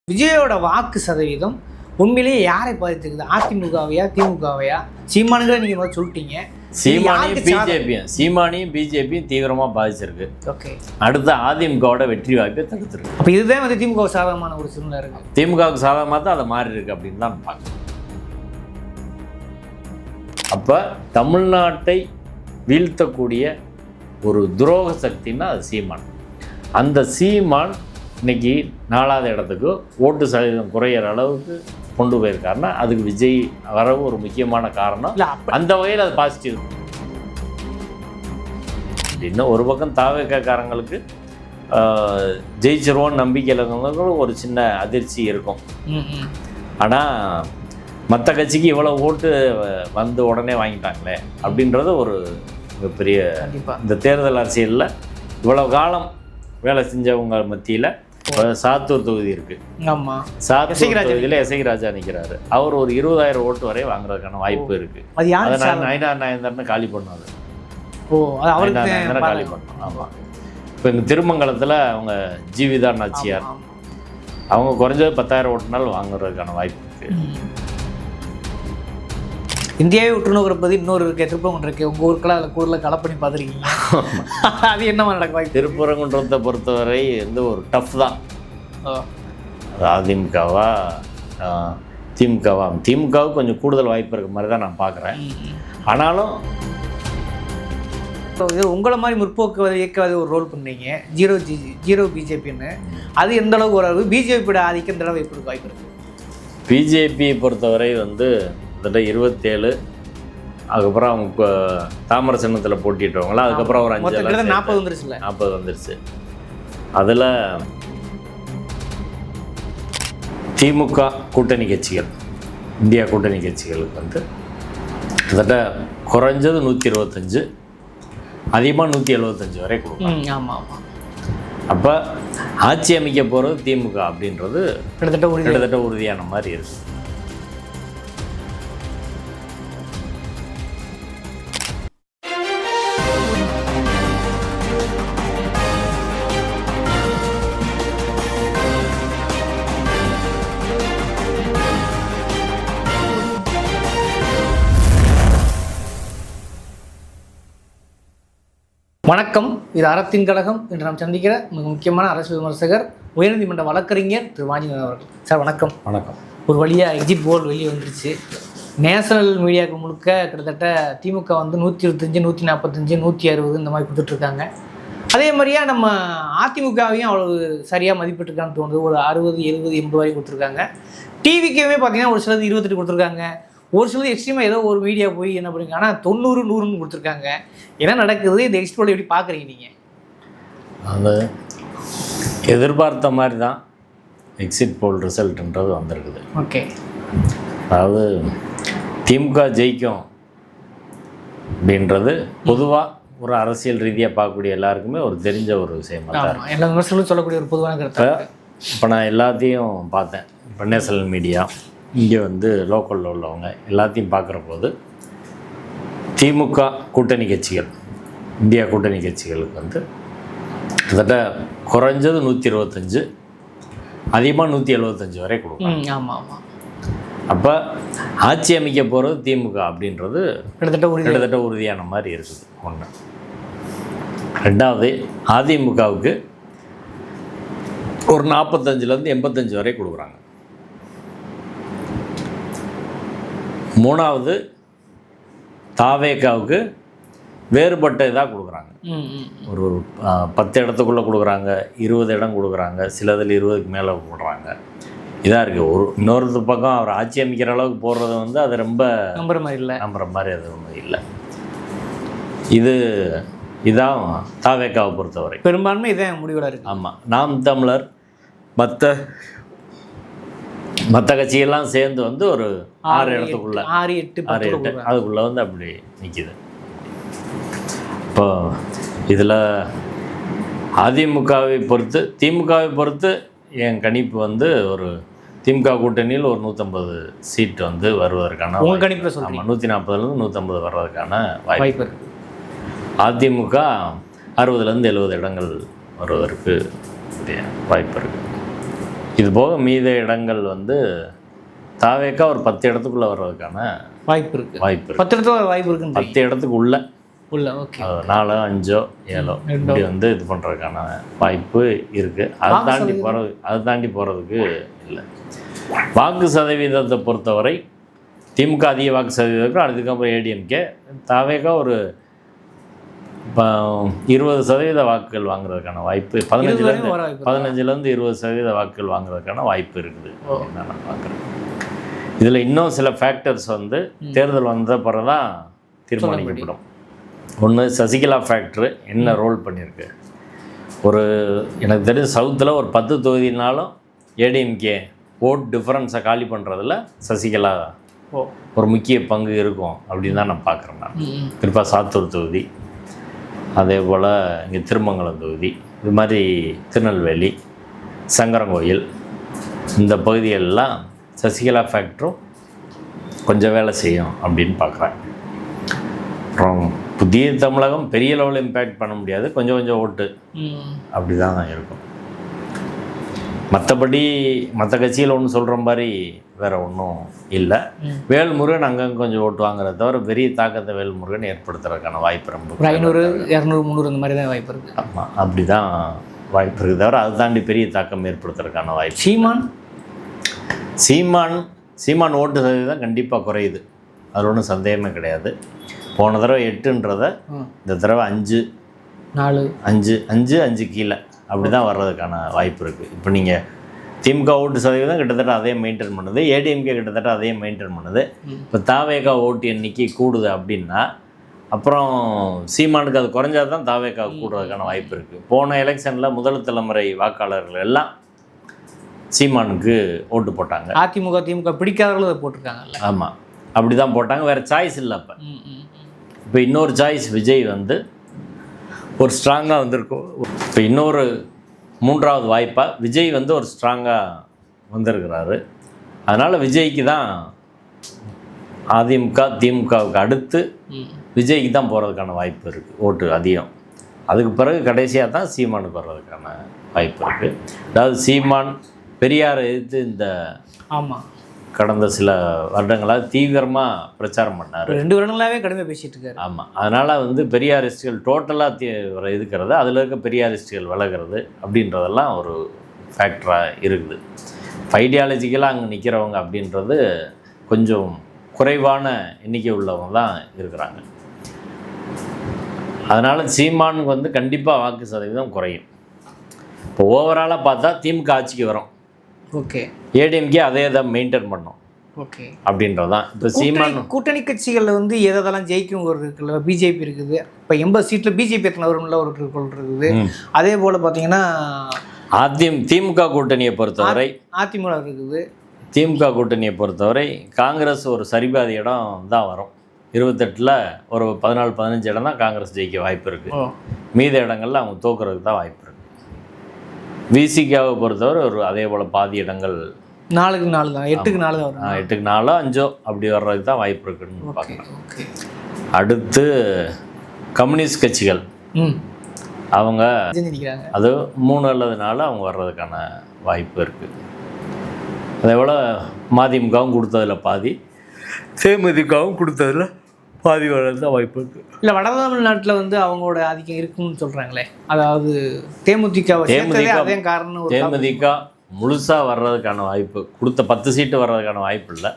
விஜயோட வாக்கு சதவீதம் உண்மையிலேயே யாரை பாதித்திருக்குது? அதிமுகவையா திமுகவையா? சீமானுங்களை நீங்க முதல்ல சொல்லிட்டீங்க. சீமானியும் பிஜேபியும் தீவிரமா பாதிச்சிருக்கு. ஓகே, அடுத்த அதிமுகவோட வெற்றி வாய்ப்பை தடுத்துருக்கு. அப்ப இதுதான் வந்து திமுக சாதகமான ஒரு சூழ்நிலை இருக்கு. திமுகவுக்கு சாதகமாக தான் அதை மாறி இருக்கு அப்படின்னு தான் பார்க்கணும். அப்ப தமிழ்நாட்டை வீழ்த்தக்கூடிய ஒரு துரோக சக்தின்னா அது சீமான். அந்த சீமான் இன்னைக்கு 4வது இடத்துக்கு ஓட்டு சதவீதம் குறையிற அளவுக்கு கொண்டு போயிருக்காருன்னா அதுக்கு விஜய் வரவு ஒரு முக்கியமான காரணம். அந்த வகையில் அது பாசிட்டிவ். இன்னும் ஒரு பக்கம் தாவேக்காரங்களுக்கு ஜெயிச்சிருவோன்னு நம்பிக்கையில் ஒரு சின்ன அதிர்ச்சி இருக்கும். ஆனால் மற்ற கட்சிக்கு இவ்வளோ ஓட்டு வந்து உடனே வாங்கிட்டாங்களே அப்படின்றது ஒரு மிகப்பெரிய இந்த தேர்தல் அரசியலில் இவ்வளோ காலம் வேலை செஞ்சவங்க மத்தியில் சாத்தூர் தொகுதி இருக்கு. சாத்தூர் தொகுதியில் எஸ்ஐ ராஜா நிற்கிறாரு. அவர் ஒரு 20,000 ஓட்டு வரை வாங்குறதுக்கான வாய்ப்பு இருக்கு. நயனார் காலி பண்ணாரு. காலி பண்ணோம். ஆமாம், இப்போ இந்த திருமங்கலத்தில் அவங்க ஜீவிதா நாச்சியார் அவங்க குறைஞ்சது 10,000 ஓட்டுனால் வாங்குறதுக்கான வாய்ப்பு இருக்கு. இந்தியாவை உற்றுநோக்கிற பற்றி இன்னொரு திருப்பரங்குன்றம் இருக்கு. உங்கள் ஊருக்கெல்லாம் அதில் கூடுதலாக கலெக்ட் பண்ணி பார்த்துருக்கீங்க. அது என்னமா நடக்கும்? திருப்பரங்குன்றத்தை பொறுத்தவரை வந்து ஒரு டஃப் தான். அதிமுகவா திமுகவுக்கு கொஞ்சம் கூடுதல் வாய்ப்பு இருக்க மாதிரி தான் நான் பார்க்குறேன். ஆனாலும் உங்களை மாதிரி முற்போக்கு இயக்காது ஒரு ரோல் பண்ணீங்க, ஜீரோ பிஜேபின்னு. அது எந்த அளவுக்கு ஒரு அளவு பிஜேபியோட ஆதிக்கம் இந்த அளவு எப்படி வாய்ப்பு இருக்குது? பிஜேபியை பொறுத்தவரை வந்து கிட்டத்தட்ட 27, அதுக்கப்புறம் அவங்க தாமரை சின்னத்தில் போட்டிட்டவங்களா, அதுக்கப்புறம் ஒரு 40 வந்துருச்சு. அதில் திமுக கூட்டணி கட்சிகள், இந்தியா கூட்டணி கட்சிகளுக்கு வந்து கிட்டத்தட்ட குறைஞ்சது 125, அதிகமாக 175 வரை கொடுக்கும். ஆமாம். அப்போ ஆட்சி அமைக்க போகிறது திமுக அப்படின்றது கிட்டத்தட்ட உறுதியான மாதிரி இருக்குது. வணக்கம், இது அறத்தின் கழகம். இன்று நாம் சந்திக்கிற மிக முக்கியமான அரசு விமர்சகர், உயர்நீதிமன்ற வழக்கறிஞர் திரு வாஞ்சிநாதன் அவர்கள். சார் வணக்கம். வணக்கம். ஒரு வழியாக எக்ஸிட் போல் வெளியே வந்துருச்சு. நேஷனல் மீடியாவுக்கு முழுக்க கிட்டத்தட்ட திமுக வந்து 125, 145, 160 இந்த மாதிரி கொடுத்துட்ருக்காங்க. அதே மாதிரியா நம்ம அதிமுகவையும் அவ்வளோ சரியாக மதிப்பிட்டுருக்கான்னு தோணுது. ஒரு 60, 70, 80 வரைக்கும் கொடுத்துருக்காங்க. டிவிக்குமே பார்த்தீங்கன்னா ஒரு சிலது 28 கொடுத்துருக்காங்க. ஒரு சிலது எக்ஸ்ட்ரீமாக ஏதோ ஒரு மீடியா போய் என்ன பண்ணுங்க, ஆனால் 90, 100ன்னு கொடுத்துருக்காங்க. என்ன நடக்குது? இந்த எக்ஸிட் போல் எப்படி பார்க்குறீங்க நீங்கள்? அது எதிர்பார்த்த மாதிரி தான் எக்ஸிட் போல் ரிசல்ட்ன்றது வந்திருக்குது. ஓகே, அதாவது திமுக ஜெயிக்கும் அப்படின்றது பொதுவாக ஒரு அரசியல் ரீதியாக பார்க்கக்கூடிய எல்லாருக்குமே ஒரு தெரிஞ்ச ஒரு விஷயமா தான் எல்லா விமர்சனங்களும் சொல்லக்கூடிய ஒரு பொதுவான கருத்து. இப்போ நான் எல்லாத்தையும் பார்த்தேன். இப்போ நேஷனல் மீடியா, இங்கே வந்து லோக்கலில் உள்ளவங்க எல்லாத்தையும் பார்க்குற போது திமுக கூட்டணி கட்சிகள், இந்தியா கூட்டணி கட்சிகளுக்கு வந்து கிட்டத்தட்ட குறைஞ்சது 125, அதிகமாக 175 வரை கொடுக்கும். ஆமாம். அப்போ ஆட்சி அமைக்க போகிறது திமுக அப்படின்றது கிட்டத்தட்ட உறுதியான மாதிரி இருக்குது. ஒன்று. ரெண்டாவது, அதிமுகவுக்கு ஒரு 45லேருந்து 85 வரை கொடுக்குறாங்க. மூணாவது, தாவேக்காவுக்கு வேறுபட்ட இதாக கொடுக்குறாங்க. ஒரு 10 இடத்துக்குள்ளே கொடுக்குறாங்க, 20 இடம் கொடுக்குறாங்க, சிலதில் 20க்கு மேலே கொடுக்குறாங்க. இதாக இருக்குது. இன்னொரு பக்கம் அவர் ஆட்சி அமைக்கிற அளவுக்கு போடுறது வந்து அது ரொம்ப நம்புற மாதிரி அது ஒன்றும் இல்லை. இதான் தாவேக்காவை பொறுத்தவரை பெரும்பான்மை இதான் முடிவுல இருக்குது. ஆமாம், நாம் தமிழர் மற்ற கட்சியெல்லாம் சேர்ந்து வந்து ஒரு 6 இடத்துக்குள்ள 6, 8 அதுக்குள்ளே வந்து அப்படி நிற்கிது. இப்போ இதில் அதிமுகவை பொறுத்து திமுகவை பொறுத்து என் கணிப்பு வந்து ஒரு திமுக கூட்டணியில் ஒரு 150 சீட் வந்து வருவதற்கான 140லேருந்து 150 வர்றதுக்கான வாய்ப்பு இருக்குது. அதிமுக 60லேருந்து 70 இடங்கள் வருவதற்கு வாய்ப்பு இருக்குது. இது போக மீத இடங்கள் வந்து தாவேக்கா ஒரு 10 இடத்துக்குள்ளே வர்றதுக்கான வாய்ப்பு இருக்குது. 10 இடத்துல வாய்ப்பு இருக்குன்னு 10 இடத்துக்கு உள்ள ஓகே 4 5 7 இப்படி வந்து இது பண்ணுறதுக்கான வாய்ப்பு இருக்குது. அதை தாண்டி போகிறதுக்கு இல்லை. வாக்கு சதவீதத்தை பொறுத்தவரை திமுக அதிக வாக்கு சதவீதம் இருக்கும். அதுக்கப்புறம் ஏடிஎம்கே, தாவேக்கா ஒரு 20% வாக்குகள் வாங்குறதுக்கான வாய்ப்பு 15-20% வாக்குகள் வாங்குறதுக்கான வாய்ப்பு இருக்குது அப்படின்னு நான் பார்க்குறேன். இதில் இன்னும் சில ஃபேக்டர்ஸ் வந்து தேர்தல் வந்த பிறகு தான் தீர்மானிக்கப்படும். ஒன்று சசிகலா ஃபேக்டரு என்ன ரோல் பண்ணியிருக்கு. எனக்கு தெரிஞ்ச சவுத்தில் ஒரு 10 தொகுதினாலும் ஏடிஎம்கே ஓட் டிஃப்ரென்ஸை காலி பண்ணுறதுல சசிகலா ஒரு முக்கிய பங்கு இருக்கும் அப்படின்னு தான் நான் பார்க்குறேன். நான் குறிப்பாக சாத்தூர் தொகுதி, அதே போல் இங்கே திருமங்கலம் தொகுதி, இது மாதிரி திருநெல்வேலி, சங்கரங்கோயில், இந்த பகுதிகளெலாம் சசிகலா ஃபேக்டரும் கொஞ்சம் வேலை செய்யும் அப்படின்னு பார்க்குறேன். அப்புறம் புதிய தமிழகம் பெரிய லெவலில் இம்பேக்ட் பண்ண முடியாது, கொஞ்சம் ஓட்டு அப்படி தான் இருக்கும். மற்றபடி மற்ற கட்சியில் ஒன்று சொல்கிற மாதிரி வேறு ஒன்றும் இல்லை. வேல்முருகன் அங்கங்கே கொஞ்சம் ஓட்டு வாங்குறத தவிர பெரிய தாக்கத்தை வேல்முருகன் ஏற்படுத்துறதுக்கான வாய்ப்பு ரொம்ப 500 200 300 இந்த மாதிரி தான் வாய்ப்பு இருக்குது. ஆமாம், அப்படி தான் வாய்ப்பு இருக்குது தவிர அதை தாண்டி பெரிய தாக்கம் ஏற்படுத்துறதுக்கான வாய்ப்பு. சீமான் ஓட்டு சதவீதம் கண்டிப்பாக குறையுது, அது ஒன்றும் சந்தேகமே கிடையாது. போன தடவை 8ன்றத இந்த தடவை 5 4 கீழே அப்படி தான் வர்றதுக்கான வாய்ப்பு இருக்குது. இப்போ நீங்கள் திமுக ஓட்டு சதவீதம் கிட்டத்தட்ட அதே மெயின்டைன் பண்ணுது, ஏடிஎம்கே கிட்டத்தட்ட அதே மெயின்டைன் பண்ணுது. இப்போ தாவேக்கா ஓட்டு எண்ணிக்கை கூடுது அப்படின்னா அப்புறம் சீமானுக்கு அது குறைஞ்சா தான் தாவேக்கா கூடுறதுக்கான வாய்ப்பு இருக்குது. போன எலெக்ஷனில் முதல் தலைமுறை வாக்காளர்கள் எல்லாம் சீமானுக்கு ஓட்டு போட்டாங்க. திமுக பிடிக்காதவர்களும் அதை போட்டிருக்காங்கல்ல. ஆமாம், அப்படி தான் போட்டாங்க, வேறு சாய்ஸ் இல்லை. இப்போ இன்னொரு சாய்ஸ் விஜய் வந்து ஒரு ஸ்ட்ராங்காக வந்திருக்கும். இப்போ இன்னொரு 3வது வாய்ப்பாக விஜய் வந்து ஒரு ஸ்ட்ராங்காக வந்திருக்கிறாரு. அதனால் விஜய்க்கு தான் திமுகவுக்கு அடுத்து விஜய்க்கு தான் போகிறதுக்கான வாய்ப்பு இருக்குது, ஓட்டு அதிகம். அதுக்கு பிறகு கடைசியாக தான் சீமானுக்கு வர்றதுக்கான வாய்ப்பு இருக்குது. அதாவது சீமான் பெரியாரை எதிர்த்து இந்த கடந்த சில வருடங்களாக தீவிரமாக பிரச்சாரம் பண்ணார். 2 வருடங்களாகவே கடுமையாக பேசிகிட்டு இருக்காரு. ஆமாம், அதனால் வந்து பெரியாரிஸ்டுகள் டோட்டலாக எதுக்கிறது, அதில் இருக்க பெரியாரிஸ்டுகள் விலகிறது அப்படின்றதெல்லாம் ஒரு ஃபேக்டராக இருக்குது. ஐடியாலஜிக்கலாக அங்கே நிற்கிறவங்க அப்படின்றது கொஞ்சம் குறைவான எண்ணிக்கை உள்ளவங்க தான் இருக்கிறாங்க. அதனால் சீமானுக்கு வந்து கண்டிப்பாக வாக்கு சதவீதம் குறையும். இப்போ ஓவராலாக பார்த்தா திமுக ஆட்சிக்கு வரும், ஓகே, ஏடிஎம்கே அதே தான் மெயின்டைன் பண்ணும், ஓகே அப்படின்றதான். இப்போ சீமான் கூட்டணி கட்சிகளில் வந்து எதெல்லாம் ஜெயிக்கும் ஒரு இருக்குல்ல, பிஜேபி இருக்குது. இப்போ 80 சீட்டில் பிஜேபி எத்தனை வரும்ல ஒரு இருக்குது. அதே போல் பார்த்தீங்கன்னா திமுக கூட்டணியை பொறுத்தவரை அதிமுக இருக்குது. திமுக கூட்டணியை பொறுத்தவரை காங்கிரஸ் ஒரு சரிபாதி இடம் தான் வரும். 28ல் ஒரு 14-15 இடம் தான் காங்கிரஸ் ஜெயிக்க வாய்ப்பு இருக்குது. மீத இடங்கள்ல அவங்க தோக்குறதுக்கு தான் வாய்ப்பு இருக்குது. விசிகாவை பொறுத்தவரை ஒரு அதே போல் பாதி இடங்கள் 4க்கு 4 தான், 8க்கு 4 தான் வரும். 8க்கு 4 5 அப்படி வர்றதுக்கு தான் வாய்ப்பு இருக்குன்னு பார்க்கலாம். அடுத்து கம்யூனிஸ்ட் கட்சிகள் அவங்க அது 3 அல்லது 4 அவங்க வர்றதுக்கான வாய்ப்பு இருக்குது. அதே போல் மதிமுகவும் கொடுத்ததில் பாதி, தேமுதிகவும் கொடுத்ததில் பாதி வர்றது தான் வாய்ப்பு இருக்குது. இல்லை, வட தமிழ்நாட்டில் வந்து அவங்களோட ஆதிக்கம் இருக்குன்னு சொல்கிறாங்களே, அதாவது தேமுதிக முழுசாக வர்றதுக்கான வாய்ப்பு, கொடுத்த 10 சீட்டு வர்றதுக்கான வாய்ப்பு இல்லை,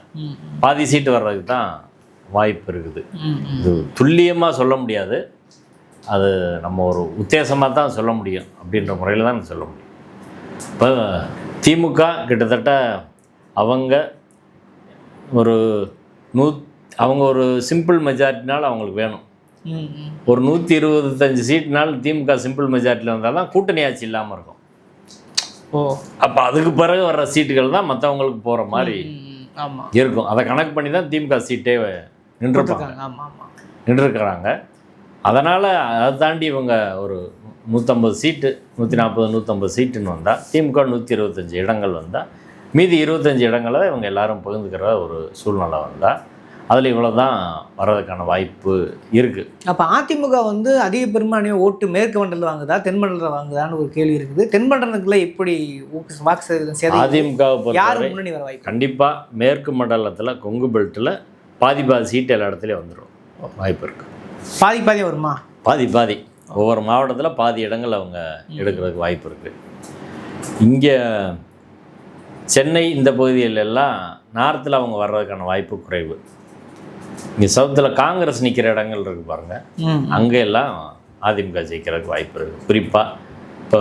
பாதி சீட்டு வர்றதுக்கு தான் வாய்ப்பு இருக்குது. இது துல்லியமாக சொல்ல முடியாது, அது நம்ம ஒரு உத்தேசமாக தான் சொல்ல முடியும், அப்படின்ற முறையில் தான் சொல்ல முடியும். இப்போ திமுக கிட்டத்தட்ட அவங்க ஒரு சிம்பிள் மெஜாரிட்டினால் அவங்களுக்கு வேணும். ஒரு 125 சீட்னால் திமுக சிம்பிள் மெஜாரிட்டியில் வந்தால் தான் கூட்டணி ஆட்சி இல்லாமல் இருக்கும். அப்போ அதுக்கு பிறகு வர்ற சீட்டுகள் தான் மற்றவங்களுக்கு போகிற மாதிரி இருக்கும். அதை கணக்கு பண்ணி தான் திமுக சீட்டே நின்றுருக்கிறாங்க. அதனால் அதை தாண்டி இவங்க ஒரு 150 சீட்டு 140-150 சீட்டுன்னு வந்தால், திமுக 125 இடங்கள் வந்தால், மீதி 25 இடங்களை இவங்க எல்லாரும் பகிர்ந்துக்கிற ஒரு சூழ்நிலை வந்தால், அதில் இவ்வளோ தான் வர்றதுக்கான வாய்ப்பு இருக்குது. அப்போ அதிமுக வந்து அதிக பெரும்பான்மையை ஓட்டு மேற்கு மண்டலத்தில் வாங்குதா தென் மண்டலத்தில் வாங்குதான்னு ஒரு கேள்வி இருக்குது. தென் மண்டலத்துக்குள்ள எப்படி வாக்கு சதவீதம் அதிமுக யார் முன்னணி வர வாய்ப்பு? கண்டிப்பாக மேற்கு மண்டலத்தில் கொங்கு பெல்ட்டில் பாதி சீட்டு எல்லா இடத்துலையும் வந்துடும் வாய்ப்பு இருக்குது. பாதி வருமா? பாதி ஒவ்வொரு மாவட்டத்தில் பாதி இடங்கள் அவங்க எடுக்கிறதுக்கு வாய்ப்பு இருக்குது. இங்கே சென்னை இந்த பகுதிகளெல்லாம் நார்த்தில் அவங்க வர்றதுக்கான வாய்ப்பு குறைவு. இங்கே சவுத்தில் காங்கிரஸ் நிற்கிற இடங்கள் இருக்குது பாருங்கள், அங்கே எல்லாம் அதிமுக ஜெயிக்கிறதுக்கு வாய்ப்பு இருக்குது. குறிப்பாக இப்போ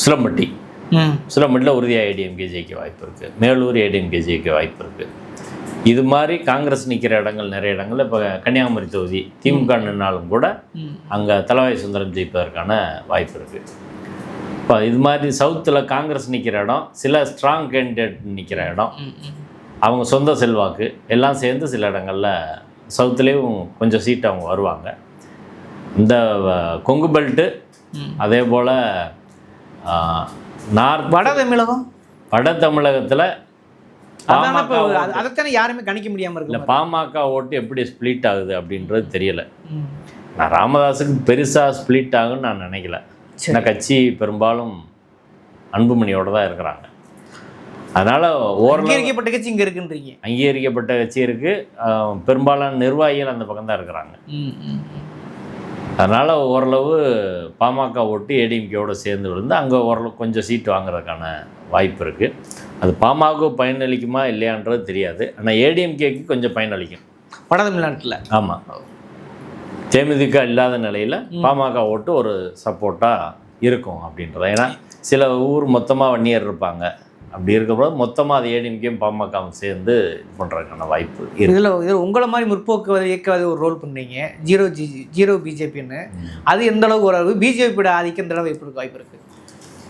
சிலம்பட்டியில் உறுதியாக ஏடிஎம்கே ஜெயிக்க வாய்ப்பு இருக்குது. மேலூர் ஏடிஎம்கே ஜெயிக்க வாய்ப்பு இருக்குது. இது மாதிரி காங்கிரஸ் நிற்கிற இடங்கள் நிறைய இடங்கள். இப்போ கன்னியாகுமரி தொகுதி திமுக நின்னாலும் கூட அங்கே தலவாய் சுந்தரம் ஜெயிப்பதற்கான வாய்ப்பு இருக்குது. இப்போ இது மாதிரி சவுத்தில் காங்கிரஸ் நிற்கிற இடம், சில ஸ்ட்ராங் கேண்டிடேட் நிற்கிற இடம், அவங்க சொந்த செல்வாக்கு எல்லாம் சேர்ந்து சில இடங்களில் சவுத்துலேயும் கொஞ்சம் சீட்டு அவங்க வருவாங்க. இந்த கொங்கு பெல்ட்டு அதே போல் வட தமிழகத்தில் அதைத்தானே யாருமே கணிக்க முடியாமல் இருக்கு. இல்லை, பாமக ஓட்டு எப்படி ஸ்ப்ளிட் ஆகுது அப்படின்றது தெரியல. நான் ராமதாஸுக்கு பெருசாக ஸ்ப்ளிட் ஆகுன்னு நான் நினைக்கல. சின்ன கட்சி பெரும்பாலும் அன்புமணியோடு தான் இருக்கிறாங்க. அதனால் அங்கீகரிக்கப்பட்ட கட்சி இங்கே இருக்குன்றீங்க. அங்கீகரிக்கப்பட்ட கட்சி இருக்குது, பெரும்பாலான நிர்வாகிகள் அந்த பக்கம் தான் இருக்கிறாங்க. அதனால் ஓரளவு பாமக ஓட்டு ஏடிஎம்கேவோடு சேர்ந்து விழுந்து அங்கே ஓரளவு கொஞ்சம் சீட்டு வாங்குறதுக்கான வாய்ப்பு இருக்குது. அது பாமக பயனளிக்குமா இல்லையான்றது தெரியாது. ஆனால் ஏடிஎம்கேக்கு கொஞ்சம் பயனளிக்கும் வட தமிழ்நாட்டில். ஆமாம், தேமுதிக இல்லாத நிலையில் பாமக ஓட்டு ஒரு சப்போர்ட்டாக இருக்கும் அப்படின்றது. ஏன்னா சில ஊர் மொத்தமாக வன்னியர் இருப்பாங்க, அப்படி இருக்கிறப்போ மொத்தமாக அது ஏடிஎம்கேயும் பாமகவும் சேர்ந்து இது பண்ணுறதுக்கான வாய்ப்பு இதில் உங்களை மாதிரி முற்போக்கு இயக்கவாதி ஒரு ரோல் பண்ணுறீங்க, ஜீரோ பிஜேபின்னு. அது எந்த அளவுக்கு ஒரு பிஜேபியோட ஆதிக்கம் எந்த அளவு எப்படி வாய்ப்பு இருக்குது?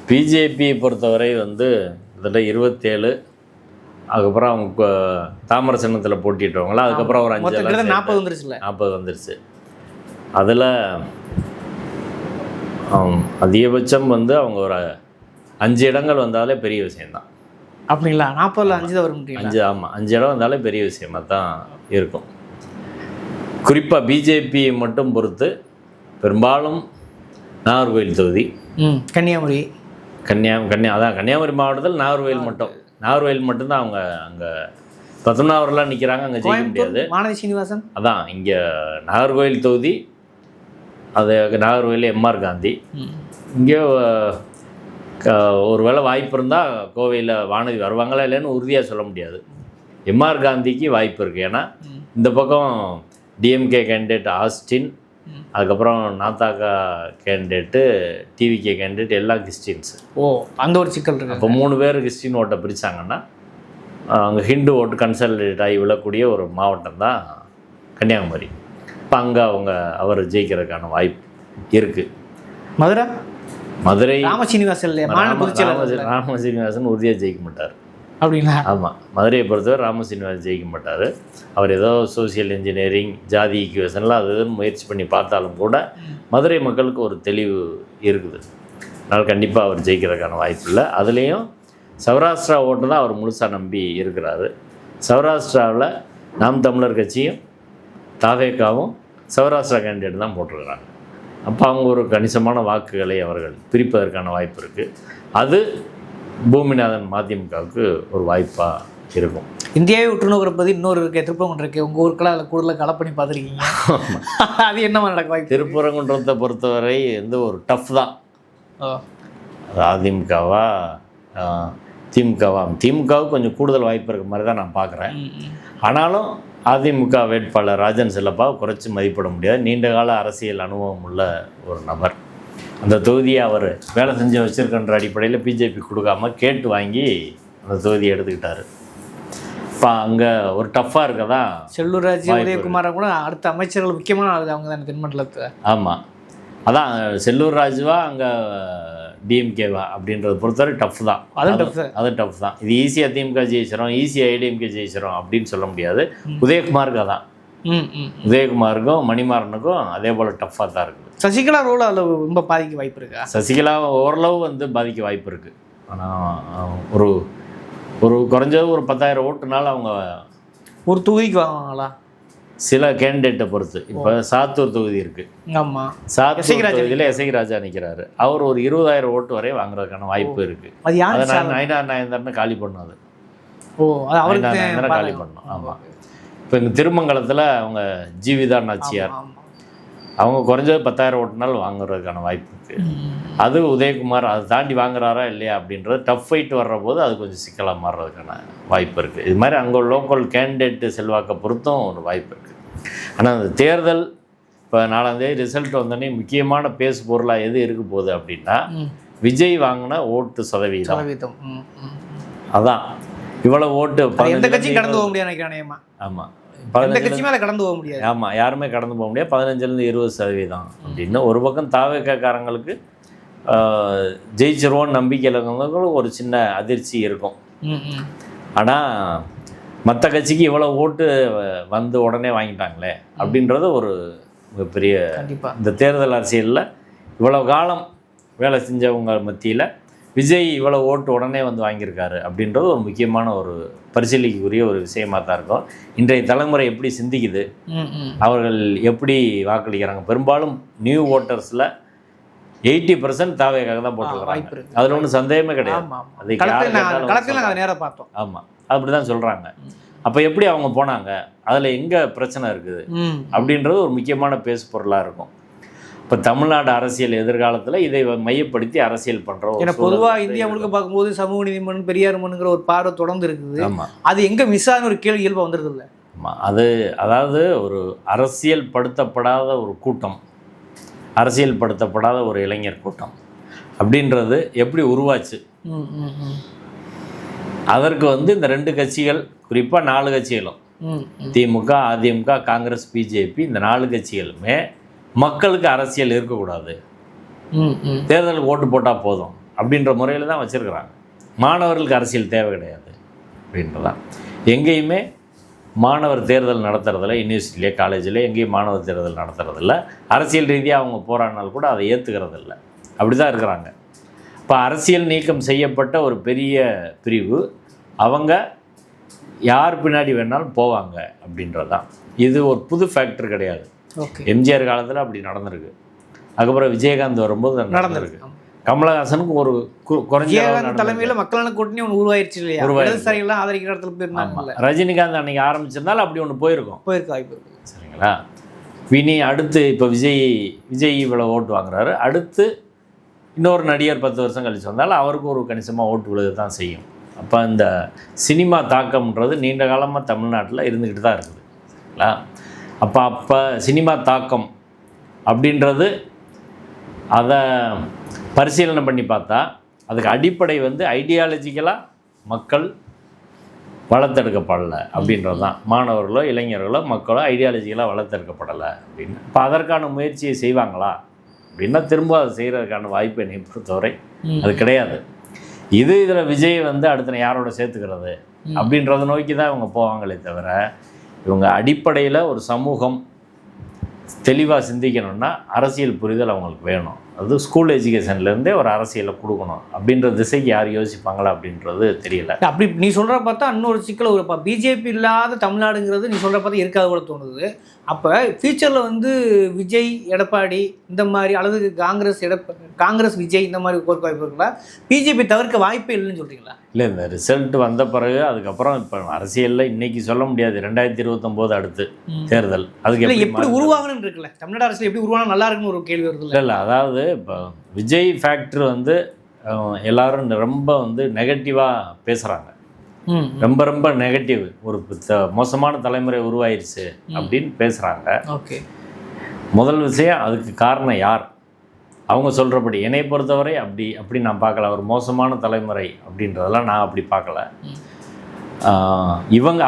பிஜேபியை பொறுத்தவரை வந்து கிட்டத்தட்ட 27, அதுக்கப்புறம் அவங்க தாமரை சின்னத்தில் போட்டிட்டவங்களா, அதுக்கப்புறம் ஒரு 40 வந்துருச்சுல, 40 வந்துருச்சு. அதில் அதிகபட்சம் வந்து அவங்க ஒரு 5 இடங்கள் வந்தாலே பெரிய விஷயந்தான். அப்படிங்களா? 40ல் 5 தான் வரும். 5, ஆமாம், 5 இடம் வந்தாலே பெரிய விஷயமாக தான் இருக்கும். குறிப்பாக பிஜேபியை மட்டும் பொறுத்து பெரும்பாலும் நாகர்கோவில் தொகுதி, கன்னியாகுமரி அதான் கன்னியாகுமரி மாவட்டத்தில் நாகர்கோவில் மட்டும்தான் அவங்க அங்கே பத்மநாபர்லாம் நிற்கிறாங்க, அங்கே ஜெயிக்க முடியாது. வானதி சீனிவாசன் அதான் இங்கே நாகர்கோவில் தொகுதி, அது நாகர்கோவில் எம்ஆர் காந்தி. இங்கே ஒரு வேளை வாய்ப்பு இருந்தால் கோவையில் வானதி வருவாங்களா இல்லைன்னு உறுதியாக சொல்ல முடியாது. எம்ஆர் காந்திக்கு வாய்ப்பு இருக்குது. ஏன்னா இந்த பக்கம் டிஎம்கே கேண்டிடேட் ஆஸ்டின், அதுக்கப்புறம் நாத்தாக்கா கேண்டிடேட்டு, டிவிகே கேண்டிடேட் எல்லாம் கிறிஸ்டின்ஸு. அந்த ஒரு சிக்கல் இருக்குது. அப்போ 3 பேர் கிறிஸ்டின் ஓட்டை பிரித்தாங்கன்னா அங்கே ஹிந்து ஓட்டு கன்சாலிடேட் ஆகி விழக்கூடிய ஒரு மாவட்டம் தான் கன்னியாகுமரி. இப்போ அங்கே அவர் ஜெயிக்கிறதுக்கான வாய்ப்பு இருக்குது. மதுரை ராமசீனிவாசன் உறுதியாக ஜெயிக்க மாட்டார். அப்படிங்களா? ஆமாம், மதுரையை பொறுத்தவரை ராமசீனிவாசன் ஜெயிக்க மாட்டார். அவர் ஏதோ சோசியல் இன்ஜினியரிங், ஜாதி ஈக்குவேஷன்லாம் அது முயற்சி பண்ணி பார்த்தாலும் கூட மதுரை மக்களுக்கு ஒரு தெளிவு இருக்குது. அதனால் கண்டிப்பாக அவர் ஜெயிக்கிறதுக்கான வாய்ப்பு இல்லை. அதுலேயும் சௌராஷ்டிரா ஓட்டு தான் அவர் முழுசாக நம்பி இருக்கிறாரு. சௌராஷ்டிராவில் நாம் தமிழர் கட்சியும் தாவேக்காவும் சௌராஷ்டிரா கேண்டிடேட் தான் போட்டிருக்கிறாங்க. அப்போ அவங்க ஒரு கணிசமான வாக்குகளை அவர்கள் பிரிப்பதற்கான வாய்ப்பு இருக்குது. அது பூமிநாதன் மதிமுகவுக்கு ஒரு வாய்ப்பாக இருக்கும். இந்தியாவை உற்றுநோக்கிற பற்றி இன்னொரு திருப்பரங்குன்றம் இருக்குது, உங்கள் ஊருக்கெல்லாம் அதில் கூடுதலாக கலெக்ட் பண்ணி பார்த்துருக்கீங்க. அது என்னமா நடக்க வாய்ப்பு? திருப்பரங்குன்றத்தை பொறுத்தவரை வந்து ஒரு டஃப் தான். அதிமுகவா திமுகவுக்கு கொஞ்சம் கூடுதல் வாய்ப்பு இருக்க மாதிரி தான் நான் பார்க்குறேன். ஆனாலும் அதிமுக வேட்பாளர் ராஜன் செல்லப்பாவை குறைச்சி மதிப்பிட முடியாது. நீண்டகால அரசியல் அனுபவம் உள்ள ஒரு நபர். அந்த தொகுதியை அவர் வேலை செஞ்சு வச்சுருக்கின்ற அடிப்படையில் பிஜேபி கொடுக்காம கேட்டு வாங்கி அந்த தொகுதியை எடுத்துக்கிட்டாரு. இப்போ அங்கே ஒரு டஃப்பாக இருக்கதா. செல்லூர் ராஜு, உதயகுமாரை கூட அடுத்த அமைச்சர்கள் முக்கியமான ஆள் அவங்க தான் தென்மண்டலத்தில். ஆமாம், அதான் செல்லூர் ராஜுவா அங்கே டிஎம்கேவா அப்படின்றத பொறுத்தவரை டஃப் தான். அது டஃப் தான். இது ஈஸியாக திமுக ஜெயிச்சிடும், ஈஸியாக ஏடிஎம்கே ஜெயிச்சிடும் அப்படின்னு சொல்ல முடியாது. உதயகுமாருக்கு அதான், உதயகுமாருக்கும் மணிமாறனுக்கும் அதே போல் டஃப்பாக தான் இருக்குது. சசிகலா ரோல் அதில் ரொம்ப பாதிக்க வாய்ப்பு இருக்கா? சசிகலா ஓரளவு வந்து பாதிக்க வாய்ப்பு இருக்குது. ஆனால் ஒரு குறைஞ்சது ஒரு 10,000 ஓட்டுனால அவங்க ஒரு தொகுதிக்கு வாங்குவாங்களா? சில கேண்டிடேட்டை பொறுத்து. இப்போ சாத்தூர் தொகுதி இருக்குது. ஆமாம், சாத்தூர் தொகுதியில் எஸ்ஐ ராஜா நிற்கிறாரு. அவர் ஒரு 20,000 ஓட்டு வரை வாங்குறதுக்கான வாய்ப்பு இருக்குது. அதை நயனார் காலி பண்ணாது. காலி பண்ணோம். ஆமாம். இப்போ இங்கே திருமங்கலத்தில் அவங்க ஜீவிதா நாச்சியார், அவங்க குறைஞ்சது 10,000 ஓட்டுனாலும் வாங்குறதுக்கான வாய்ப்பு இருக்குது. அது உதயகுமார் அதை தாண்டி வாங்குறாரா இல்லையா அப்படின்றது டஃப் ஃபைட் வர்ற போது அது கொஞ்சம் சிக்கலாக மாறுறதுக்கான வாய்ப்பு இருக்குது. இது மாதிரி அங்கே லோக்கல் கேண்டிடேட்டு செல்வாக்கை பொறுத்தும் ஒரு வாய்ப்பு இருக்குது. ஆனால் அந்த தேர்தல் இப்போ 4ஆம் தேதி ரிசல்ட் வந்தோடனே முக்கியமான பேசு பொருளாக எது இருக்க போகுது அப்படின்னா விஜய் வாங்கின ஓட்டு சதவீதம். அதான் இவ்வளோ ஓட்டு எந்த கட்சியும் கடந்து போக முடியாது நினைக்கிறேன். ஆமாம், 15 மேலே கடந்து போக முடியாது. ஆமாம், யாருமே கடந்து போக முடியாது. 15லேருந்து 20% அப்படின்னு ஒரு பக்கம் தாவேக்காரங்களுக்கு ஜெயிச்சிருவோன்னு நம்பிக்கையில் இருக்கிறவங்களுக்கு ஒரு சின்ன அதிர்ச்சி இருக்கும். ஆனால் மற்ற கட்சிக்கு இவ்வளோ ஓட்டு வந்து உடனே வாங்கிட்டாங்களே அப்படின்றது ஒரு மிகப்பெரிய இந்த தேர்தல் அரசியலில் இவ்வளோ காலம் வேலை செஞ்சவங்க மத்தியில் விஜய் இவ்வளோ ஓட்டு உடனே வந்து வாங்கியிருக்காரு அப்படின்றது ஒரு முக்கியமான ஒரு பரிசீலிக்கக்கூடிய ஒரு விஷயமாக தான் இருக்கும். இன்றைய தலைமுறை எப்படி சிந்திக்குது, அவர்கள் எப்படி வாக்களிக்கிறாங்க. பெரும்பாலும் நியூ ஓட்டர்ஸில் 80% தாவேக்காக தான் போட்டுருக்காங்க. அதில் ஒன்றும் சந்தேகமே கிடையாது. ஆமாம், அப்படி தான் சொல்கிறாங்க. அப்போ எப்படி அவங்க போனாங்க, அதில் எங்கே பிரச்சனை இருக்குது அப்படின்றது ஒரு முக்கியமான பேசு பொருளாக இருக்கும். இப்போ தமிழ்நாடு அரசியல் எதிர்காலத்தில் இதை மையப்படுத்தி அரசியல் பண்ணுறோம். ஏன்னா பொதுவாக இந்தியா முழுக்க பார்க்கும்போது சமூக நீதி மண், பெரியார் மண்ணுங்கிற ஒரு பார்வை தொடர்ந்து இருக்குது. ஆமாம், அது எங்கே மிஸ் ஆன ஒரு கேள்வி இயல்பாக வந்துடுது இல்லை. ஆமாம், அது அதாவது ஒரு அரசியல் படுத்தப்படாத ஒரு கூட்டம், அரசியல் படுத்தப்படாத ஒரு இளைஞர் கூட்டம் அப்படின்றது எப்படி உருவாச்சு. அதற்கு வந்து இந்த 2 கட்சிகள், குறிப்பாக 4 கட்சிகளும், திமுக, அதிமுக, காங்கிரஸ், பிஜேபி, இந்த 4 கட்சிகளுமே மக்களுக்கு அரசியல் இருக்கக்கூடாது, தேர்தலுக்கு ஓட்டு போட்டால் போதும் அப்படின்ற முறையில் தான் வச்சுருக்கிறாங்க. மாணவர்களுக்கு அரசியல் தேவை கிடையாது அப்படின்றதான். எங்கேயுமே மாணவர் தேர்தல் நடத்துறதில்ல, யூனிவர்சிட்டியிலே காலேஜில் எங்கேயும் மாணவர் தேர்தல் நடத்துறதில்ல. அரசியல் ரீதியாக அவங்க போராடினால் கூட அதை ஏற்றுக்கிறதில்ல. அப்படி தான் இருக்கிறாங்க. இப்போ அரசியல் நீக்கம் செய்யப்பட்ட ஒரு பெரிய பிரிவு, அவங்க யார் பின்னாடி வேணாலும் போவாங்க அப்படின்றது தான். இது ஒரு புது ஃபேக்டர் கிடையாது. எம்ஜிஆர் காலத்தில் அப்படி நடந்திருக்கு. அதுக்கப்புறம் விஜயகாந்த் வரும்போது நடந்திருக்கு. கமலஹாசனுக்கு ஒரு குறைஞ்ச தலைமையில் மக்களான கூட்டணி ஒன்று உருவாயிருச்சு இல்லையா, உருவாயிருச்சுலாம் ஆதரிக்கிற இடத்துல போயிருந்தாங்க. ரஜினிகாந்த் அன்னைக்கு ஆரம்பிச்சிருந்தாலும் அப்படி ஒன்று போயிருக்கோம். வாய்ப்பு இருக்கு. சரிங்களா. வினி அடுத்து இப்போ விஜய் இவ்வளோ ஓட்டு வாங்குறாரு. அடுத்து இன்னொரு நடிகர் 10 வருஷம் கழிச்சு வந்தாலும் அவருக்கு ஒரு கணிசமாக ஓட்டு விழுது தான் செய்யும். அப்போ இந்த சினிமா தாக்கம்ன்றது நீண்ட காலமாக தமிழ்நாட்டில் இருந்துக்கிட்டு தான் இருக்குது. சரிங்களா. அப்போ சினிமா தாக்கம் அப்படின்றது அதை பரிசீலனை பண்ணி பார்த்தா அதுக்கு அடிப்படை வந்து ஐடியாலஜிக்கலாக மக்கள் வளர்த்தெடுக்கப்படலை அப்படின்றது தான். மாணவர்களோ இளைஞர்களோ மக்களோ ஐடியாலஜிக்கலாக வளர்த்தெடுக்கப்படலை அப்படின்னு. இப்போ அதற்கான முயற்சியை செய்வாங்களா அப்படின்னா திரும்ப அதை செய்கிறதுக்கான வாய்ப்பு என்னை பொறுத்தவரை அது கிடையாது. இதில் விஜய் வந்து அடுத்த யாரோட சேர்த்துக்கிறது அப்படின்றத நோக்கி தான் இவங்க போவாங்களே தவிர, இவங்க அடிப்படையில் ஒரு சமூகம் தெளிவாக சிந்திக்கணும்னா அரசியல் புரிதல் அவங்களுக்கு வேணும். அது ஸ்கூல் எஜுகேஷன்லேருந்தே ஒரு அரசியலை கொடுக்கணும் அப்படின்ற திசைக்கு யார் யோசிப்பாங்களா அப்படின்றது தெரியல. அப்படி நீ சொல்கிற பார்த்தா இன்னொரு சிக்கல் ஒரு பிஜேபி இல்லாத தமிழ்நாடுங்கிறது நீ சொல்கிற பார்த்தா இருக்காது கூட தோணுது. அப்போ ஃபியூச்சரில் வந்து விஜய், எடப்பாடி இந்த மாதிரி அல்லது காங்கிரஸ் விஜய் இந்த மாதிரி ஒரு வாய்ப்பு இருக்குங்களா? பிஜேபி தவிர்க்க வாய்ப்பே இல்லைன்னு சொல்கிறீங்களா? இல்லை, இந்த ரிசல்ட் வந்த பிறகு அதுக்கப்புறம் இப்போ அரசியலில் இன்றைக்கி சொல்ல முடியாது. 2029 அடுத்து தேர்தல், அதுக்கு எப்படி உருவாகணும்னு இருக்குல்ல, தமிழ்நாடு அரசியல் எப்படி உருவானா நல்லா இருக்குன்னு ஒரு கேள்வி வருது. இல்லை, அதாவது இப்போ விஜய் ஃபேக்டர் வந்து எல்லாரும் ரொம்ப வந்து நெகட்டிவாக பேசுகிறாங்க. ரொம்ப ரொம்ப நெகட்டிவ், ஒரு மோசமான தலைமுறை உருவாயிருச்சு அப்படின்னு பேசுகிறாங்க. ஓகே, முதல் விஷயம் அதுக்கு காரணம் யார்? அவங்க சொல்கிறபடி என்னை பொறுத்தவரை அப்படி நான் பார்க்கல. ஒரு மோசமான தலைமுறை அப்படின்றதெல்லாம் நான் அப்படி பார்க்கல.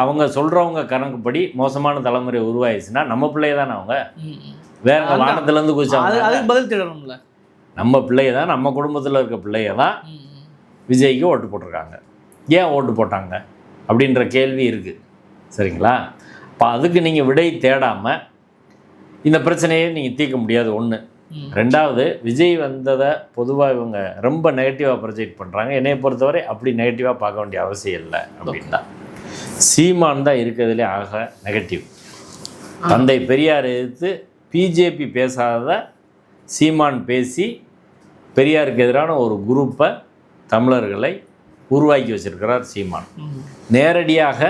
அவங்க சொல்கிறவங்க கணக்குப்படி மோசமான தலைமுறை உருவாயிருச்சுன்னா நம்ம பிள்ளைய தானே அவங்க வேற வானத்துலேருந்து குதிச்சாங்க. அதுக்கு பதில் தேடணும்ல. நம்ம பிள்ளைய தான், நம்ம குடும்பத்தில் இருக்க பிள்ளைய தான் விஜய்க்கு ஓட்டு போட்டிருக்காங்க. ஏன் ஓட்டு போட்டாங்க அப்படின்ற கேள்வி இருக்குது. சரிங்களா. இப்போ அதுக்கு நீங்கள் விடை தேடாமல் இந்த பிரச்சனையை நீங்கள் தீர்க்க முடியாது. ஒன்று. ரெண்டாவது, விஜய் வந்ததை பொதுவாக இவங்க ரொம்ப நெகட்டிவாக ப்ரொஜெக்ட் பண்ணுறாங்க. என்னையை பொறுத்தவரை அப்படி நெகட்டிவாக பார்க்க வேண்டிய அவசியம் இல்லை அப்படின்னா. சீமான் தான் இருக்கிறதுலே ஆக நெகட்டிவ். தந்தை பெரியார் எதிர்த்து பிஜேபி பேசாத சீமான் பேசி பெரியாருக்கு எதிரான ஒரு குரூப்பை தமிழர்களை உருவாக்கி வச்சிருக்கிறார் சீமான். நேரடியாக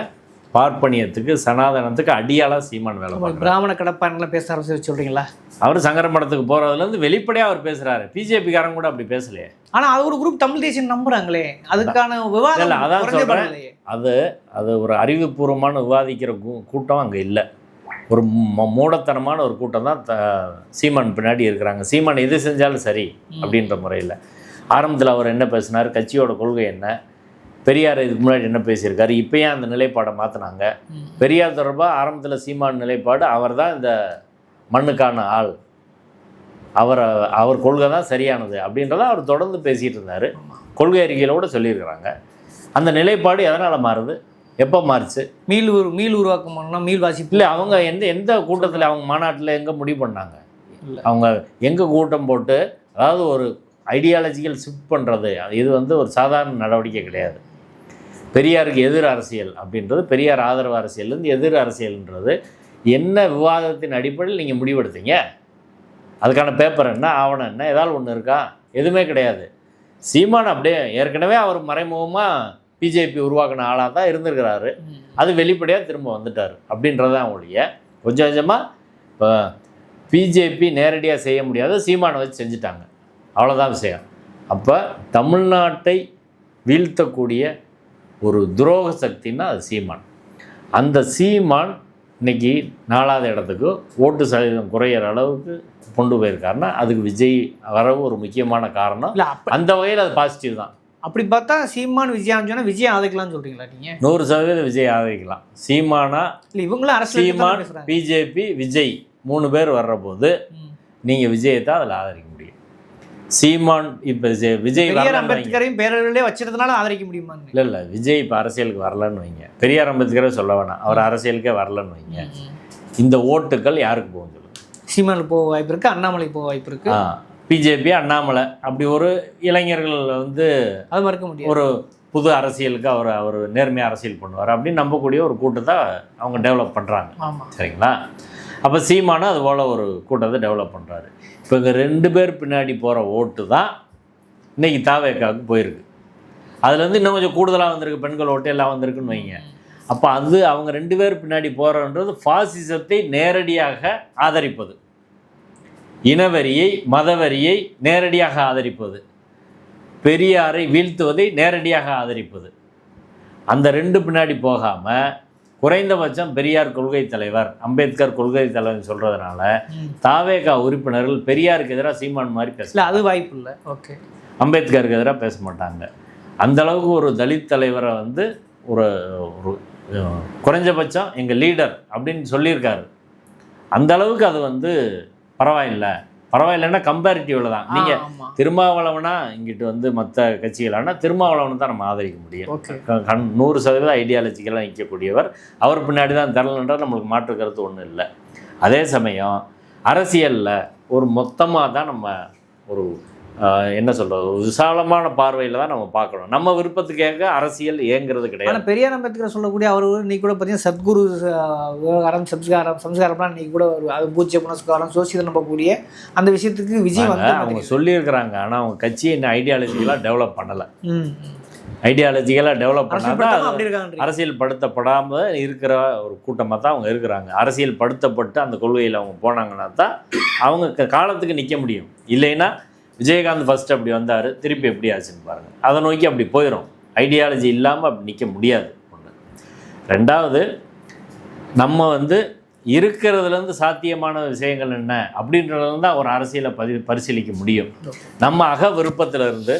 பார்ப்பனியத்துக்கு சனாதனத்துக்கு அடியாளாக சீமான் வேலை பார்க்குறாரு. பிராமண கடப்பான்லாம் பேச ஆரம்பிச்சு சொல்கிறீங்களா? அவர் சங்கர மடத்துக்கு போகிறதுலேருந்து வெளிப்படையாக அவர் பேசுகிறாரு. பிஜேபிக்காரங்க கூட அப்படி பேசலையே. ஆனால் அது ஒரு குரூப் தமிழ் தேசியம் நம்புறாங்களே, அதுக்கான விவாதம் இல்லை. அதான் சொல்கிறேன், அது ஒரு அறிவுபூர்வமான விவாதிக்கிற கூட்டம் அங்கே இல்லை. ஒரு மூடத்தனமான ஒரு கூட்டம் தான் சீமான் பின்னாடி இருக்கிறாங்க. சீமான் எது செஞ்சாலும் சரி அப்படின்ற முறையில். ஆரம்பத்தில் அவர் என்ன பேசினார், கட்சியோட கொள்கை என்ன, பெரியார் இதுக்கு முன்னாடி என்ன பேசியிருக்காரு, இப்போயே அந்த நிலைப்பாடை மாற்றினாங்க. பெரியார் தொடர்பாக ஆரம்பத்தில் சீமான் நிலைப்பாடு அவர் தான் இந்த மண்ணுக்கான ஆள், அவர் கொள்கை தான் சரியானது அப்படின்றத அவர் தொடர்ந்து பேசிகிட்டு இருந்தார். கொள்கை அறிக்கையிலோடு சொல்லியிருக்கிறாங்க. அந்த நிலைப்பாடு எதனால் மாறுது, எப்போ மாறுச்சு? மீள் உருவாக்கம் பண்ணால் மீள் வாசிப்பு இல்லை. அவங்க எந்த கூட்டத்தில், அவங்க மாநாட்டில் எங்கே முடிவு பண்ணாங்க? அவங்க எங்கே கூட்டம் போட்டு, அதாவது ஒரு ஐடியாலஜிக்கல் ஷிஃப்ட் பண்ணுறது, இது ஒரு சாதாரண நடவடிக்கை கிடையாது. பெரியாருக்கு எதிர் அரசியல் அப்படின்றது, பெரியார் ஆதரவு அரசியல்லேருந்து எதிர் அரசியல்ன்றது என்ன விவாதத்தின் அடிப்படையில் நீங்கள் முடிவெடுத்தீங்க? அதுக்கான பேப்பர் என்ன, ஆவணம் என்ன, ஏதாவது ஒன்று இருக்கா? எதுவுமே கிடையாது. சீமான் அப்படியே ஏற்கனவே அவர் மறைமுகமாக பிஜேபி உருவாக்கின ஆளாக தான் இருந்திருக்கிறாரு. அது வெளிப்படையாக திரும்ப வந்துட்டார் அப்படின்றதான் ஒழிய, கொஞ்சம் கொஞ்சமாக இப்போ பிஜேபி நேரடியாக செய்ய முடியாத சீமானை வச்சு செஞ்சுட்டாங்க, அவ்வளோதான் விஷயம். அப்போ தமிழ்நாட்டை வீழ்த்தக்கூடிய ஒரு துரோக சக்தின்னா அது சீமான். அந்த சீமான் இன்னைக்கு 4வது இடத்துக்கு ஓட்டு சதவீதம் குறையிற அளவுக்கு கொண்டு போயிருக்காருன்னா அதுக்கு விஜய் வரவு ஒரு முக்கியமான காரணம். அந்த வகையில் அது பாசிட்டிவ் தான். அப்படி பார்த்தா சீமான் விஜய் சொன்னா விஜய் ஆதரிக்கலாம்னு சொல்றீங்களா நீங்க? 100% விஜய் ஆதரிக்கலாம். சீமானா இல்லை, இவங்களும் அரசியல் சீமான், பிஜேபி, விஜய் 3 பேர் வர்ற போது நீங்கள் விஜயை தான் அதில் ஆதரிக்க முடியும். சீமான் இப்போ விஜய் அம்பேத்கரையும் பேரர்களே வச்சிருந்தனால ஆதரிக்க முடியுமா? இல்லை, விஜய் இப்போ அரசியலுக்கு வரலன்னு வைங்க, பெரியார் அம்பேத்கரை சொல்ல வேணாம், அவர் அரசியலுக்கே வரலன்னு வைங்க, இந்த ஓட்டுக்கள் யாருக்கு போகும் சொல்லுங்க? சீமானுக்கு போக வாய்ப்பு இருக்குது, அண்ணாமலைக்கு போக வாய்ப்பு இருக்குது. பிஜேபி, அண்ணாமலை அப்படி ஒரு இளைஞர்கள் அது மறுக்க முடியும். ஒரு புது அரசியலுக்கு அவர் நேர்மையாக அரசியல் பண்ணுவார் அப்படின்னு நம்பக்கூடிய ஒரு கூட்டத்தை அவங்க டெவலப் பண்ணுறாங்க. சரிங்களா? அப்போ சீமானும் அது போல் ஒரு கூட்டத்தை டெவலப் பண்ணுறாரு. இப்போ இங்கே 2 பேர் பின்னாடி போகிற ஓட்டு தான் இன்றைக்கி தாவேக்காவுக்கு போயிருக்கு. அதுலேருந்து இன்னும் கொஞ்சம் கூடுதலாக வந்திருக்கு, பெண்கள் ஓட்டு எல்லாம் வந்திருக்குன்னு வைங்க. அப்போ அது அவங்க 2 பேர் பின்னாடி போகிறன்றது ஃபாசிசத்தை நேரடியாக ஆதரிப்பது, இனவரியை, மதவரியை நேரடியாக ஆதரிப்பது, பெரியாரை வீழ்த்துவதை நேரடியாக ஆதரிப்பது. அந்த 2 பின்னாடி போகாமல் குறைந்தபட்சம் பெரியார் கொள்கை தலைவர், அம்பேத்கர் கொள்கை தலைவர் சொல்கிறதுனால தாவேகா உறுப்பினர்கள் பெரியாருக்கு எதிராக சீமான் மாதிரி பேசல. அது வாய்ப்பு இல்லை. ஓகே, அம்பேத்கருக்கு எதிராக பேச மாட்டாங்க. அந்தளவுக்கு ஒரு தலித் தலைவரை ஒரு குறைஞ்சபட்சம் எங்கள் லீடர் அப்படின்னு சொல்லியிருக்காரு. அந்த அளவுக்கு அது பரவாயில்லைன்னா கம்பேரிட்டிவில் தான். நீங்கள் திருமாவளவனா இங்கிட்டு மற்ற கட்சிகளானா திருமாவளவனை தான் நம்ம ஆதரிக்க முடியும். 100% ஐடியாலஜிக்கெல்லாம் நிற்கக்கூடியவர். அவர் பின்னாடி தான் தரலன்றால் நம்மளுக்கு மாற்று கருத்து ஒன்றும் இல்லை. அதே சமயம் அரசியலில் ஒரு மொத்தமாக தான் நம்ம ஒரு என்ன சொல்கிறது, ஒரு விசாலமான பார்வையில் தான் நம்ம பார்க்கணும். நம்ம விருப்பத்துக்காக அரசியல் ஏங்கிறது கிடையாது. ஆனால் பெரியார் அம்பேத்கர் சொல்லக்கூடிய அவர் இன்னைக்கு கூட பார்த்தீங்கன்னா சத்குரு விவகாரம், சம்ஸ்காரம்லாம் இன்னைக்கு கூட அது பூஜ்ய புனஸ்காரம், சோசியல் நம்பக்கூடிய அந்த விஷயத்துக்கு விஜய் அவங்க சொல்லியிருக்கிறாங்க. ஆனால் அவங்க கட்சியை இன்னும் ஐடியாலஜிக்கலாக டெவலப் பண்ணலை. ஐடியாலஜிக்கலாக டெவலப் பண்ணால் அரசியல் படுத்தப்படாமல் இருக்கிற ஒரு கூட்டமாக தான் அவங்க இருக்கிறாங்க. அரசியல் படுத்தப்பட்டு அந்த கொள்கையில் அவங்க போனாங்கன்னா தான் அவங்க காலத்துக்கு நிற்க முடியும். இல்லைன்னா விஜயகாந்த் ஃபஸ்ட்டு அப்படி வந்தார், திருப்பி எப்படி ஆச்சுன்னு பாருங்கள். அதை நோக்கி அப்படி போயிடும். ஐடியாலஜி இல்லாமல் அப்படி நிற்க முடியாது. ஒன்று. 2வது, நம்ம இருக்கிறதுலேருந்து சாத்தியமான விஷயங்கள் என்ன அப்படின்றதுல தான் ஒரு அரசியலை பரிசீலிக்க முடியும். நம்ம அக விருப்பத்திலிருந்து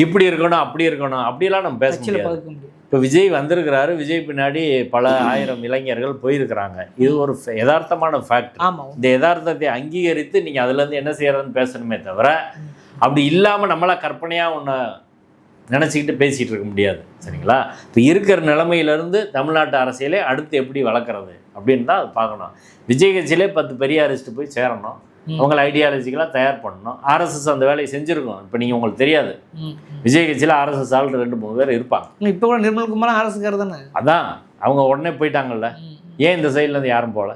இப்படி இருக்கணும் அப்படி இருக்கணும் அப்படிலாம் நம்ம பேச முடியாது. இப்போ விஜய் வந்திருக்கிறாரு, விஜய் பின்னாடி பல ஆயிரம் இளைஞர்கள் போயிருக்கிறாங்க. இது ஒரு யதார்த்தமான ஃபேக்ட். இந்த யதார்த்தத்தை அங்கீகரித்து நீங்கள் அதுலேருந்து என்ன செய்யறதுன்னு பேசணுமே தவிர, அப்படி இல்லாமல் நம்மளா கற்பனையாக ஒன்று நினச்சிக்கிட்டு பேசிகிட்டு இருக்க முடியாது. சரிங்களா? இப்போ இருக்கிற நிலைமையிலேருந்து தமிழ்நாட்டு அரசியலே அடுத்து எப்படி வளர்க்குறது அப்படின்னு தான் அது பார்க்கணும். விஜய் கட்சியிலே 10 பெரியாரிஸ்ட்டு போய் சேரணும். அவங்களை ஐடியாலஜிக்கலாக தயார் பண்ணணும். ஆர்எஸ்எஸ் அந்த வேலையை செஞ்சுருக்கோம். இப்போ நீங்கள் உங்களுக்கு தெரியாது, விஜய் கட்சியில் ஆர்எஸ்எஸ் ஆள் 2-3 பேர் இருப்பாங்க. இப்போ கூட நிர்மல்குமார் ஆர்எஸ்கார் தானே. அதான் அவங்க உடனே போயிட்டாங்கல்ல, ஏன் இந்த சைட்லேருந்து யாரும் போகல?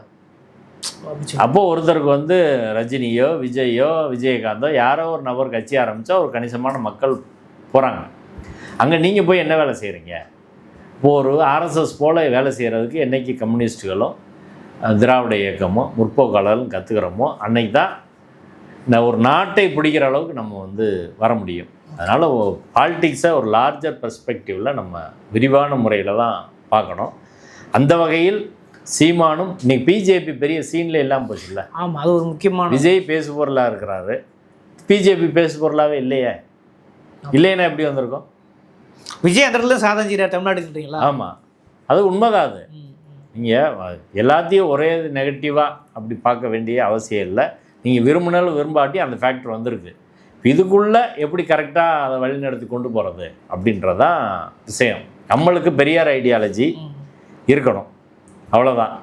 அப்போது ஒருத்தருக்கு வந்து ரஜினியோ விஜயோ விஜயகாந்தோ யாரோ ஒரு நபர் கட்சி ஆரம்பித்தா ஒரு கணிசமான மக்கள் போகிறாங்க. அங்கே நீங்கள் போய் என்ன வேலை செய்கிறீங்க? இப்போது ஒரு ஆர்எஸ்எஸ் போல் வேலை செய்கிறதுக்கு என்றைக்கு கம்யூனிஸ்ட்டுகளும் திராவிட இயக்கமோ முற்போக்காளர்களும் கற்றுக்கிறோமோ அன்னைக்கு தான் இந்த ஒரு நாட்டை பிடிக்கிற அளவுக்கு நம்ம வந்து வர முடியும். அதனால் பாலிட்டிக்ஸை ஒரு லார்ஜர் பெர்ஸ்பெக்டிவில் நம்ம விரிவான முறையில் தான் பார்க்கணும். அந்த வகையில் சீமானும் இன்னைக்கு பிஜேபி பெரிய சீனில் எல்லாம் போச்சுல்ல. ஆமாம், அது ஒரு முக்கியமான. விஜய் பேசு பொருளாக இருக்கிறாரு, பிஜேபி பேசு பொருளாகவே இல்லையே. இல்லைன்னா எப்படி வந்திருக்கோம்? விஜய் அந்த இடத்துல சாதம் செய்கிறார் தமிழ்நாடுன்றீங்களா? ஆமாம், அது உண்மைதான். அது நீங்கள் எல்லாத்தையும் ஒரே நெகட்டிவாக அப்படி பார்க்க வேண்டிய அவசியம் இல்லை. நீங்கள் விரும்பினாலும் விரும்பாட்டி அந்த ஃபேக்டர் வந்திருக்கு. இதுக்குள்ளே எப்படி கரெக்டாக அதை வழிநடத்தி கொண்டு போகிறது அப்படின்றதான் விஷயம். நம்மளுக்கு பெரியார் ஐடியாலஜி இருக்கணும், அவ்வளோதான்.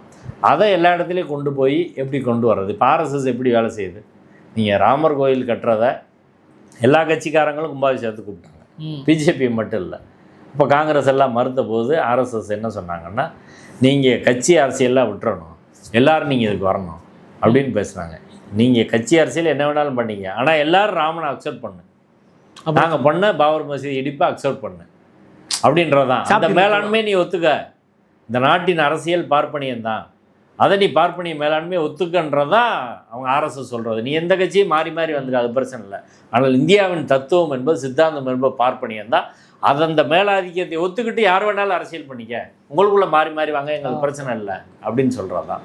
அதை எல்லா இடத்துலையும் கொண்டு போய் எப்படி கொண்டு வர்றது? இப்போ ஆர்எஸ்எஸ் எப்படி வேலை செய்யுது? நீங்கள் ராமர் கோயில் கட்டுறதை எல்லா கட்சிக்காரங்களும் கும்பாபிஷேகத்தை கூப்பிட்டாங்க, பிஜேபி மட்டும் இல்லை. இப்போ காங்கிரஸ் எல்லாம் மறுத்த போது ஆர்எஸ்எஸ் என்ன சொன்னாங்கன்னா, நீங்கள் கட்சி அரசியல்லாம் விட்டுறணும், எல்லோரும் நீங்கள் இதுக்கு வரணும் அப்படின்னு பேசுகிறாங்க. நீங்கள் கட்சி அரசியல் என்ன வேணாலும் பண்ணீங்க, ஆனால் எல்லோரும் ராமனை அக்செப்ட் பண்ணு, நாங்கள் பண்ண பாபர் மசீதி இடிப்பை அக்செப்ட் பண்ணு அப்படின்றதான். அந்த மேலாண்மை நீ ஒத்துக்க, இந்த நாட்டின் அரசியல் பார்ப்பனியம் தான், அதை நீ பார்ப்பனிய மேலாண்மையை ஒத்துக்கன்றதான் அவங்க ஆர்எஸ்எஸ் சொல்கிறது. நீ எந்த கட்சியும் மாறி மாறி வந்துக்க, அது பிரச்சனை இல்லை. ஆனால் இந்தியாவின் தத்துவம் என்பது சித்தாந்தம் என்பது பார்ப்பனியம் தான். அது அந்த மேலாதிக்கத்தை ஒத்துக்கிட்டு யார் வேணாலும் அரசியல் பண்ணிக்க, உங்களுக்குள்ளே மாறி மாறி வாங்க, எங்களுக்கு பிரச்சனை இல்லை அப்படின்னு சொல்கிறது தான்.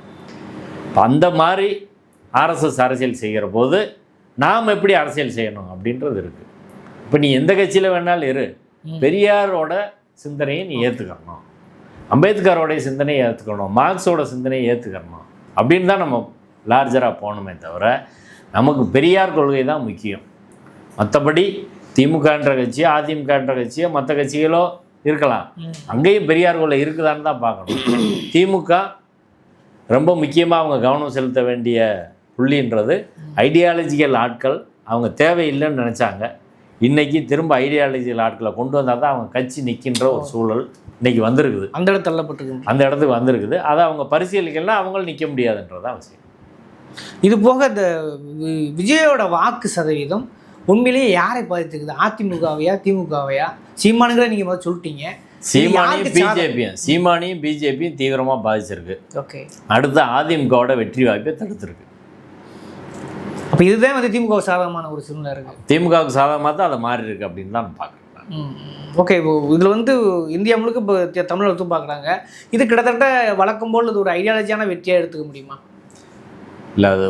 அந்த மாதிரி ஆர்எஸ்எஸ் அரசியல் செய்கிற போது நாம் எப்படி அரசியல் செய்யணும் அப்படின்றது இருக்குது. இப்போ நீ எந்த கட்சியில் வேணாலும் இரு, பெரியாரோட சிந்தனையை நீ ஏற்றுக்கணும், அம்பேத்கரோடைய சிந்தனையை ஏற்றுக்கணும், மார்க்ஸோட சிந்தனையை ஏற்றுக்கணும் அப்படின்னு தான் நம்ம லார்ஜராக போகணுமே தவிர, நமக்கு பெரியார் கொள்கை தான் முக்கியம். மற்றபடி திமுகன்ற கட்சியோ அதிமுகன்ற கட்சியோ மற்ற கட்சிகளோ இருக்கலாம், அங்கேயும் பெரியார் கொள்கை இருக்குதான்னு தான் பார்க்கணும். திமுக ரொம்ப முக்கியமாக அவங்க கவனம் செலுத்த வேண்டிய புள்ளின்றது ஐடியாலஜிக்கல் ஆட்கள் அவங்க தேவையில்லைன்னு நினச்சாங்க. இன்றைக்கி திரும்ப ஐடியாலஜிக்கல் ஆட்களை கொண்டு வந்தால் தான் அவங்க கட்சி நிற்கின்ற ஒரு சூழல் இன்றைக்கி வந்திருக்குது. அந்த இடத்துல தள்ளப்பட்டிருக்கு, அந்த இடத்துக்கு வந்திருக்குது. அதை அவங்க பரிசீலிக்கலாம், அவங்களும் நிற்க முடியாதுன்றதான் விஷயம். இது போக இந்த விஜயோட வாக்கு சதவீதம் உண்மையிலேயே யாரை பாதித்திருக்குது? அதிமுகவையா திமுகவையா? சீமானுங்கிற நீங்கள் முதல்ல சொல்லிட்டீங்க. சீமானியும் பிஜேபியும் தீவிரமாக பாதிச்சிருக்கு. ஓகே, அடுத்த அதிமுகவோட வெற்றி வாய்ப்பை தடுத்துருக்கு. அப்போ இதுதான் வந்து திமுக சாதகமான ஒரு சூழ்நிலை இருக்குது. திமுகவுக்கு சாதகமாக தான் அதை மாறி இருக்கு அப்படின்னு தான் பார்க்குறேன். ஓகே, இப்போ இதில் வந்து இந்தியா முழுக்க இப்போ தமிழ் எடுத்து பார்க்குறாங்க. இது கிட்டத்தட்ட வழக்கம் போல் இது ஒரு ஐடியாலஜியான வெற்றியாக எடுத்துக்க முடியுமா? இல்லை, அது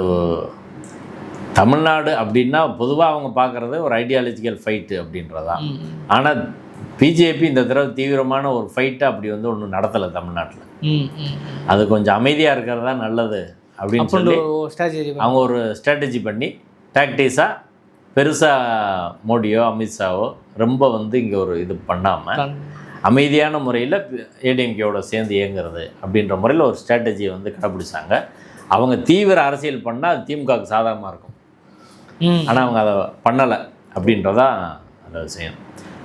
தமிழ்நாடு அப்படின்னா பொதுவாக அவங்க பார்க்குறது ஒரு ஐடியாலஜிக்கல் ஃபைட்டு அப்படின்றதான். ஆனால் பிஜேபி இந்த தடவை தீவிரமான ஒரு ஃபைட்டை அப்படி வந்து ஒன்றும் நடத்தலை தமிழ்நாட்டில். அது கொஞ்சம் அமைதியாக இருக்கிறது தான் நல்லது அப்படின்னு சொல்லி அவங்க ஒரு ஸ்ட்ராட்டஜி பண்ணி டாக்டிஸாக பெருசாக மோடியோ அமித்ஷாவோ ரொம்ப வந்து இங்கே ஒரு இது பண்ணாமல் அமைதியான முறையில் ஏடிஎம்கேவோட சேர்ந்து இயங்குறது அப்படின்ற முறையில் ஒரு ஸ்ட்ராட்டஜியை வந்து கடைப்பிடிச்சாங்க. அவங்க தீவிர அரசியல் பண்ணால் அது திமுகவுக்கு சாதகமாக இருக்கும், ஆனால் அவங்க அதை பண்ணலை அப்படின்றதான் அந்த விஷயம்.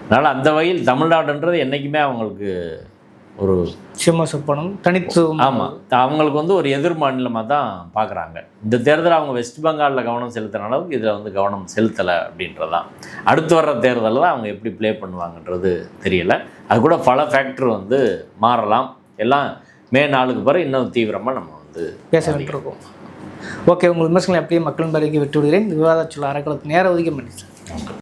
அதனால் அந்த வகையில் தமிழ்நாடுன்றது என்றைக்குமே அவங்களுக்கு ஒரு சிம்மசப்பனம் தனித்துவம். ஆமாம், அவங்களுக்கு வந்து ஒரு எதிர் மாநிலமாக தான் பார்க்குறாங்க. இந்த தேர்தல் அவங்க வெஸ்ட் பெங்காலில் கவனம் செலுத்தின அளவுக்கு இதில் வந்து கவனம் செலுத்தலை அப்படின்றதான். அடுத்து வர்ற தேர்தலில் தான் அவங்க எப்படி ப்ளே பண்ணுவாங்கன்றது தெரியலை. அது கூட பல ஃபேக்டர் வந்து மாறலாம். எல்லாம் மே 4க்கு பிறகு இன்னும் தீவிரமாக நம்ம வந்து பேச வேண்டியிருக்கோம். ஓகே, உங்கள் விமர்சனங்களை அப்படியே மக்களின் பகுதிக்கு விட்டு விடுகிறேன். விவாத சொல்ல அறக்களத்துக்கு நேரம் ஒதுக்க மாட்டேன்.